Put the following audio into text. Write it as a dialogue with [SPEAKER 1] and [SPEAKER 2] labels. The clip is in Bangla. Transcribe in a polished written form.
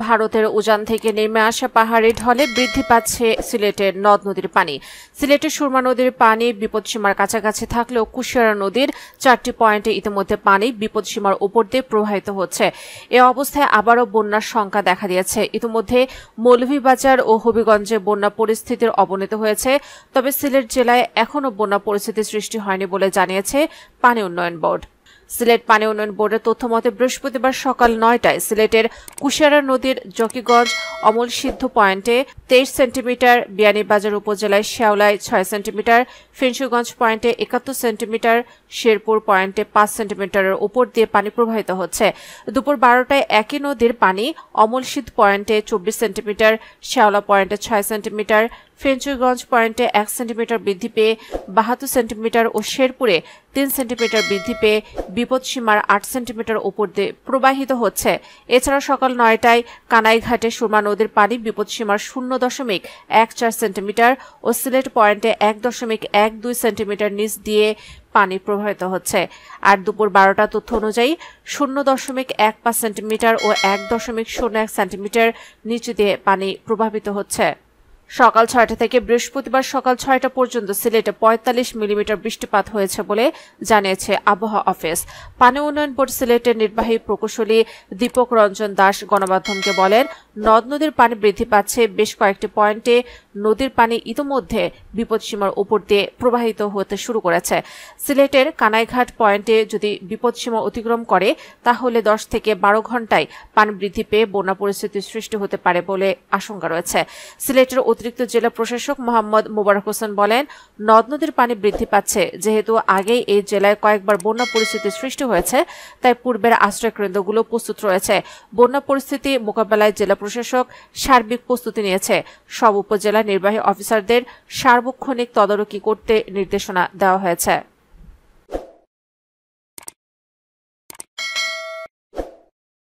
[SPEAKER 1] ভারতের উজান থেকে নেমে আসা পাহাড়ি ঢলে বৃদ্ধি পাচ্ছে সিলেটের নদ নদীর পানি। সিলেটের সুরমা নদীর পানি বিপদসীমার কাছাকাছি থাকলেও কুশিয়ারা নদীর 4টি পয়েন্টে ইতিমধ্যে পানি বিপদসীমার উপর দিয়ে প্রবাহিত হচ্ছে। এ অবস্থায় আবারও বন্যার শঙ্কা দেখা দিয়েছে। ইতিমধ্যে মৌলভীবাজার ও হবিগঞ্জে বন্যা পরিস্থিতির অবনতি হয়েছে। তবে সিলেট জেলায় এখনও বন্যা পরিস্থিতির সৃষ্টি হয়নি বলে জানিয়েছে পানি উন্নয়ন বোর্ড। সিলেট পানি উন্নয়ন বোর্ডের তথ্যমতে বৃহস্পতিবার সকাল 9টায় সিলেটের কুশিয়ারা নদীর জকিগঞ্জ অমলসিদ্ধ পয়েন্টে 23 সেন্টিমিটার, বিয়ানীবাজার উপজেলায় শেওলায় 6 সেন্টিমিটার, ফেঞ্চুগঞ্জ পয়েন্টে 71 সেন্টিমিটার, শেরপুর পয়েন্টে 5 সেন্টিমিটারের উপর দিয়ে পানি প্রবাহিত হচ্ছে। দুপুর 12টায় একই নদীর পানি অমলসিদ্ধ পয়েন্টে 24 সেন্টিমিটার, শেওলা পয়েন্টে 6 সেন্টিমিটার, ফেঞ্চুগঞ্জ পয়েন্টে 1 সেন্টিমিটার বৃদ্ধি পেয়ে 72 সেন্টিমিটার ও শেরপুরে 3 সেন্টিমিটার বৃদ্ধি পেয়ে বিপদসীমার 8 সেন্টিমিটার উপর দিয়ে প্রবাহিত হচ্ছে। এছাড়া সকাল 9টায় কানাইঘাটে সুরমা নদীর পানি বিপদসীমার 0.14 সেন্টিমিটার ও সিলেট পয়েন্টে 1.12 সেন্টিমিটার নিচ দিয়ে পানি প্রবাহিত হচ্ছে। আর দুপুর 12টা তথ্য অনুযায়ী 0.15 সেন্টিমিটার ও 1.01 সেন্টিমিটার নিচ দিয়ে পানি প্রবাহিত হচ্ছে। সকাল 6টা থেকে বৃহস্পতিবার সকাল 6টা পর্যন্ত সিলেটে 45 মিলিমিটার বৃষ্টিপাত হয়েছে বলে জানিয়েছে আবহাওয়া অফিস। পানি উন্নয়ন বোর্ড সিলেটের নির্বাহী প্রকৌশলী দীপক রঞ্জন দাস গণমাধ্যমকে বলেন, নদ নদীর পানি বৃদ্ধি পাচ্ছে। বেশ কয়েকটি পয়েন্টে নদীর পানি ইতিমধ্যে বিপদসীমার উপর দিয়ে প্রবাহিত হতে শুরু করেছে। সিলেটের কানাইঘাট পয়েন্টে যদি বিপদসীমা অতিক্রম করে তাহলে 10 থেকে 12 ঘন্টায় পানি বৃদ্ধি পেয়ে বন্যা পরিস্থিতির সৃষ্টি হতে পারে বলে আশঙ্কা রয়েছে। সিলেটের অতিরিক্ত জেলা প্রশাসক মোহাম্মদ মোবারক হোসেন বলেন, নদ নদীর পানি বৃদ্ধি পাচ্ছে। যেহেতু আগেই এই জেলায় কয়েকবার বন্যা পরিস্থিতির সৃষ্টি হয়েছে, তাই পূর্বের আশ্রয়কেন্দ্রগুলো প্রস্তুত রয়েছে। বন্যা পরিস্থিতি মোকাবেলায় জেলা প্রশাসক সার্বিক প্রস্তুতি নিয়েছে। সব উপজেলা নির্বাহী অফিসারদের সার্বক্ষণিক তদারকি করতে নির্দেশনা দেওয়া হয়েছে।